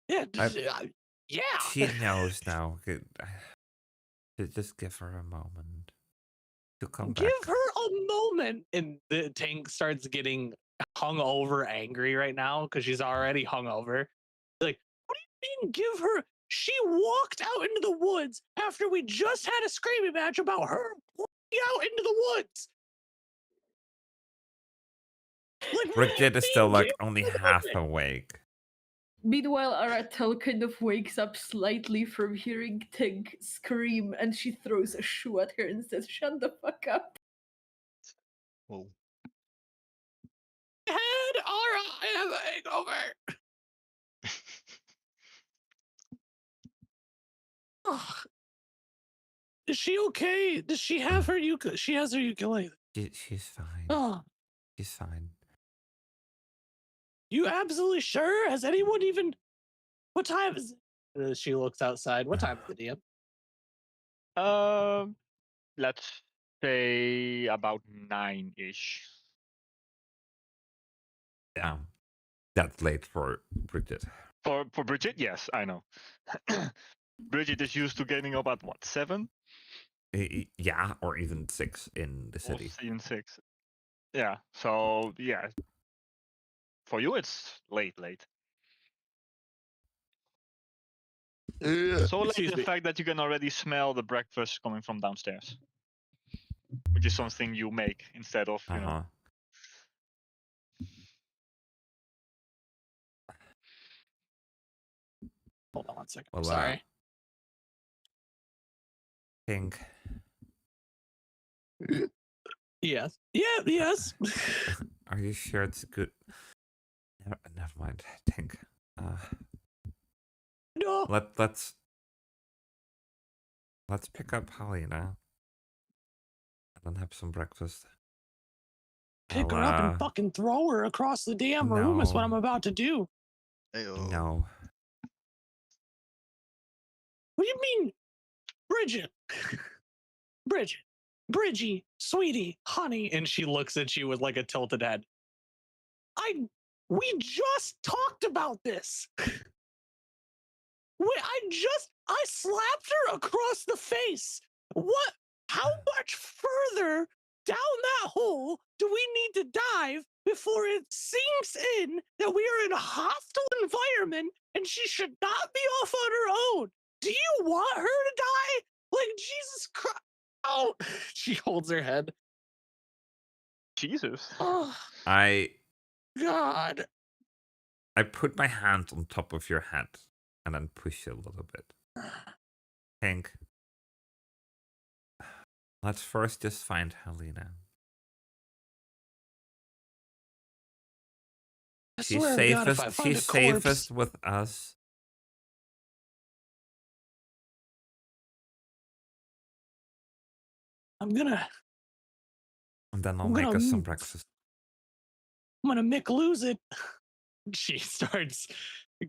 Yeah, yeah. She knows now. Just give her a moment to come back. Give her a moment. And the tank starts getting hungover angry right now because she's already hungover. Like, what do you mean give her? She walked out into the woods after we just had a screaming match about her walking out into the woods. Like, Bridget is still like only half awake. Meanwhile, Aratel kind of wakes up slightly from hearing Tink scream, and she throws a shoe at her and says, "Shut the fuck up." Whoa. Head, Ara, I have a hangover. Is she okay? Does she have her ukulele? She has her ukulele. She's fine. Oh, She's fine. you absolutely sure? Has anyone even? What time is it? She looks outside. What time is it, DM? Let's say about 9-ish. Yeah, that's late for Bridget. For Bridget, yes, I know. Bridget is used to getting up at what, 7? Yeah, or even 6 in the city. Or even 6. Yeah. So yeah, for you it's late. So late Excuse the me. fact that you can already smell the breakfast coming from downstairs, which is something you make instead of you know. Hold on one second. Well, Sorry. Pink. Yes. Yeah. Yes. Are you sure it's good? Never mind. Tink. No. Let's pick up Halina and then have some breakfast. Pick her up and fucking throw her across the damn room is what I'm about to do. Ayo. No. What do you mean, Bridget? Bridgie, sweetie, honey, and she looks at you with like a tilted head. We just talked about this. I slapped her across the face. What? How much further down that hole do we need to dive before it sinks in that we are in a hostile environment and she should not be off on her own? Do you want her to die? Like, Jesus Christ. Oh, she holds her head. Jesus. Oh, God. I put my hand on top of your head and then push you a little bit. Pink. Let's first just find Halina. She's safest with us. And then I'll make us some breakfast. I'm gonna Mick lose it. She starts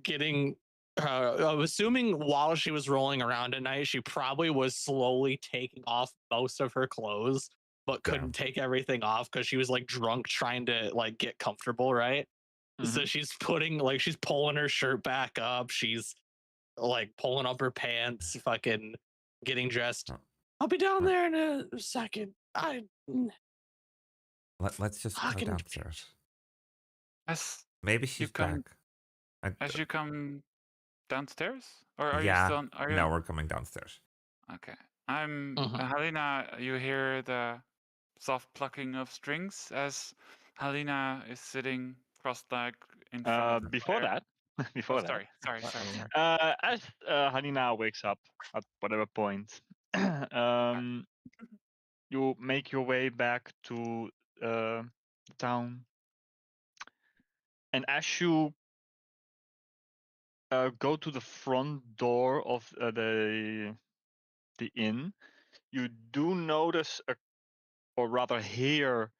getting. I'm assuming while she was rolling around at night, she probably was slowly taking off most of her clothes, but couldn't take everything off because she was like drunk trying to like get comfortable, right? Mm-hmm. So she's pulling her shirt back up. She's like pulling up her pants, fucking getting dressed. I'll be down there in a second. Let's just go downstairs. Maybe she's back. As you come downstairs, or are you still? Are you? No, we're coming downstairs. Okay, I'm Halina. You hear the soft plucking of strings as Halina is sitting cross-legged in front of the before fire. that. Before that. Sorry. As Halina wakes up at whatever point, you make your way back to the town, and as you go to the front door of the inn, you do notice or rather hear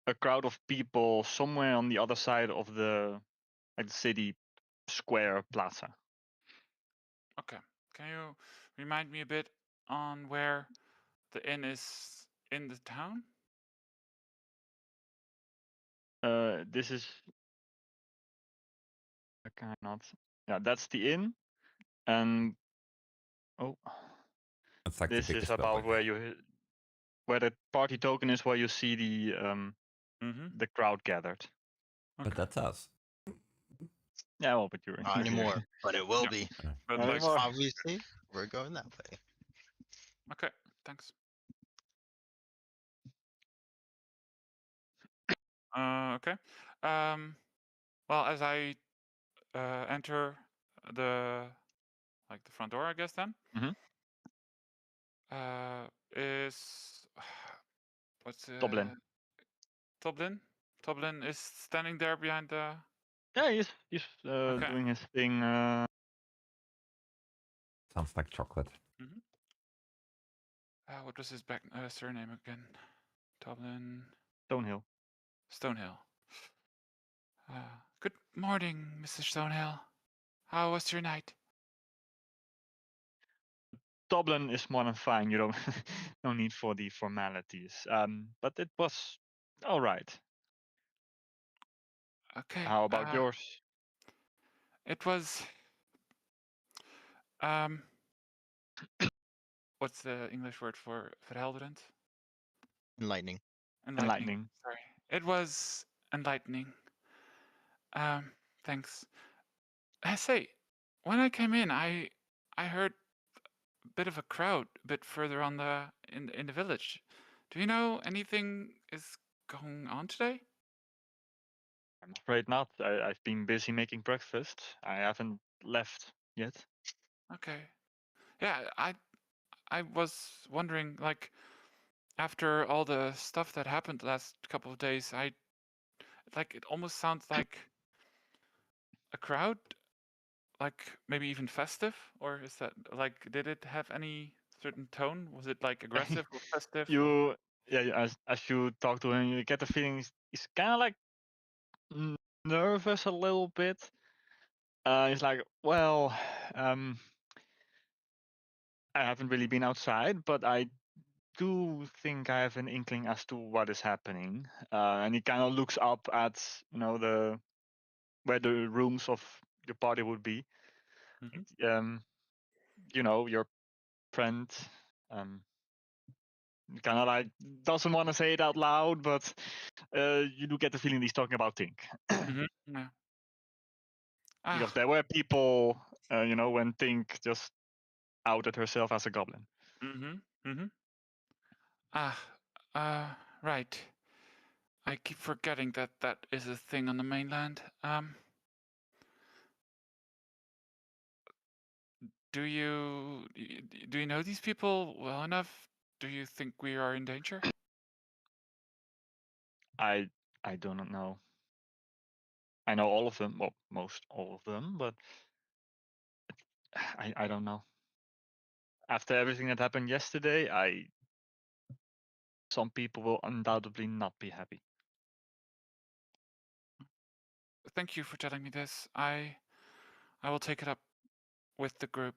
a crowd of people somewhere on the other side of the city square plaza. Okay, can you remind me a bit on where the inn is in the town? This is I cannot. Yeah, that's the inn, and it's like this is about where the party token is, where you see the crowd gathered. Okay. But that's us. Yeah, well, but you're not anymore. But it will be. But like, obviously, we're going that way. Okay, thanks. Okay. Well, as I enter the front door, I guess then. Is what's Toblin. Toblin is standing there behind the. Yeah, he's doing his thing. Sounds like chocolate. What was his surname again? Dublin. Stonehill. Stonehill. Good morning, Mr. Stonehill. How was your night? Dublin is more than fine. You don't no need for the formalities. But it was all right. Okay. How about yours? It was what's the English word for verhelderend? Enlightening. Enlightening. Sorry. It was enlightening. Thanks. I say, when I came in, I heard a bit of a crowd a bit further on in the village. Do you know anything is going on today? I'm afraid not. I've been busy making breakfast. I haven't left yet. Okay. Yeah, I was wondering, like, after all the stuff that happened the last couple of days, it almost sounds like a crowd, like maybe even festive, or is that like, did it have any certain tone? Was it like aggressive or festive? As you talk to him, you get the feeling he's kind of like nervous a little bit. He's like, well, I haven't really been outside, but I do think I have an inkling as to what is happening. And he kind of looks up at where the rooms of your party would be. Mhm. Your friend kind of like doesn't want to say it out loud, but you do get the feeling he's talking about Tink. Yeah. Because there were people, when Tink just outed herself as a goblin. Right. I keep forgetting that is a thing on the mainland. Do you know these people well enough? Do you think we are in danger? I do not know. I know all of them, well, most all of them, but I don't know. After everything that happened yesterday, some people will undoubtedly not be happy. Thank you for telling me this. I will take it up with the group.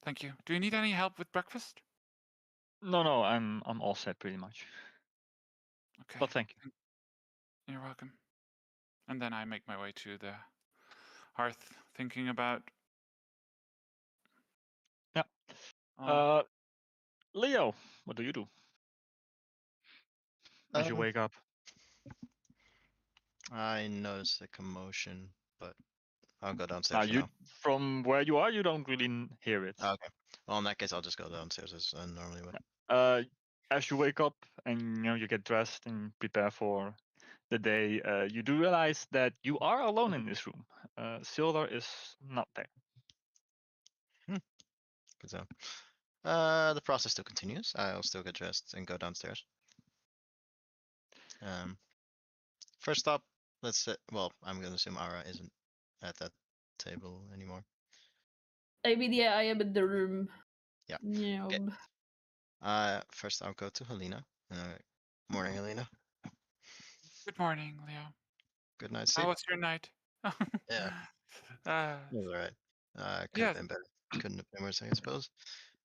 Thank you. Do you need any help with breakfast? No, I'm all set pretty much. Okay. But thank you. You're welcome. And then I make my way to the hearth, thinking about. Yeah. Leo, what do you do as you wake up? I noticed a commotion, but I'll go downstairs for You now. from where you are, you don't really hear it. Okay. Well, in that case, I'll just go downstairs as I normally would. As you wake up and you get dressed and prepare for the day, you do realize that you are alone in this room. Sildar is not there. Good so. The process still continues. I'll still get dressed and go downstairs. First stop, let's say, well, I'm gonna assume Ara isn't at that table anymore. I mean, yeah, I am in the room. Yeah. Yeah. Okay. First I'll go to Halina. Morning, Halina. Good morning, Leo. Good night's sleep. How was your night? Yeah. It was alright. Could have been better. Couldn't have been worse, I suppose.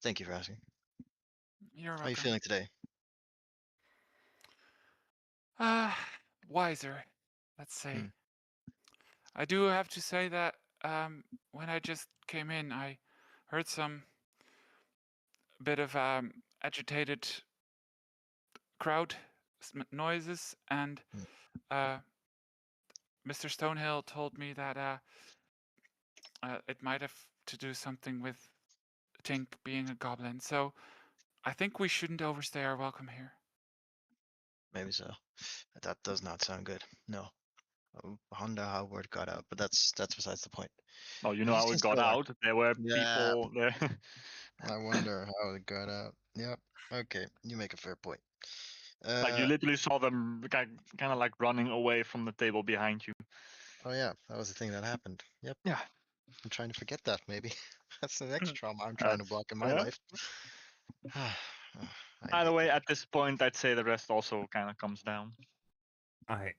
Thank you for asking. You're welcome. How are you feeling today? Wiser, let's say. I do have to say that when I just came in, I heard some bit of agitated crowd noises, and Mr. Stonehill told me that it might have to do something with Tink being a goblin. So I think we shouldn't overstay our welcome here. Maybe so. That does not sound good. No. I wonder how word got out, but that's besides the point. Oh, you know how it got out? There were people there. I wonder how it got out. Yep. Okay, you make a fair point. Like you literally saw them kind of like running away from the table behind you. Oh yeah, that was the thing that happened. Yep. Yeah. I'm trying to forget that. Maybe that's the next trauma I'm trying to block in my life. Either way, at this point, I'd say the rest also kind of comes down. I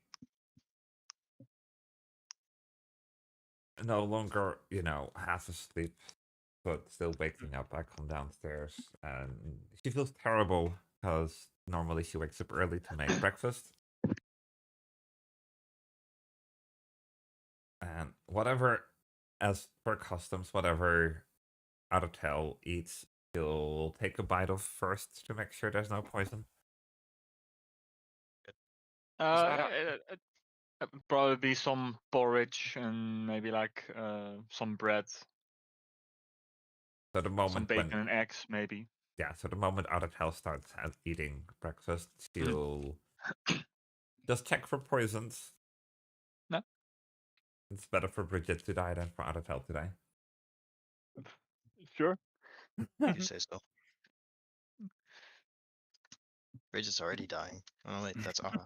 no longer, half asleep, but still waking up. I come downstairs and she feels terrible because normally she wakes up early to make breakfast. And whatever, as per customs, whatever Addertail eats, she'll take a bite of first to make sure there's no poison. Probably be some porridge and maybe like some bread. So the Some moment bacon when and eggs, maybe. yeah, so the moment Addertail starts eating breakfast, she'll just check for poisons. No. It's better for Bridget to die than for Addertail to die. Sure. If you say so. Bridget's already dying. Oh wait, that's Ara.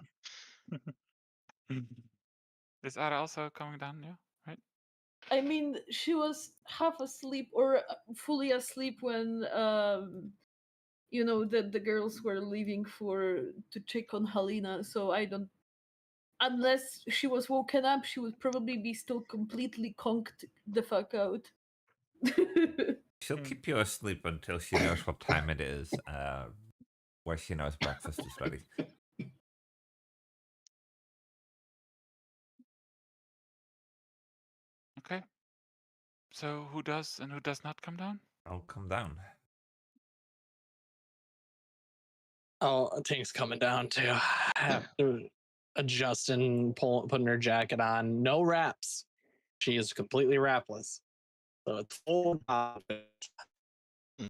Is Ara also coming down? Yeah, right. I mean, she was half asleep or fully asleep when the girls were leaving to check on Halina. So I don't. Unless she was woken up, she would probably be still completely conked the fuck out. She'll keep you asleep until she knows what time it is, where she knows breakfast is ready. Okay. So who does and who does not come down? I'll come down. Oh, Tink's coming down too. Have to adjusting, putting her jacket on. No wraps. She is completely wrapless. So it's full outfit.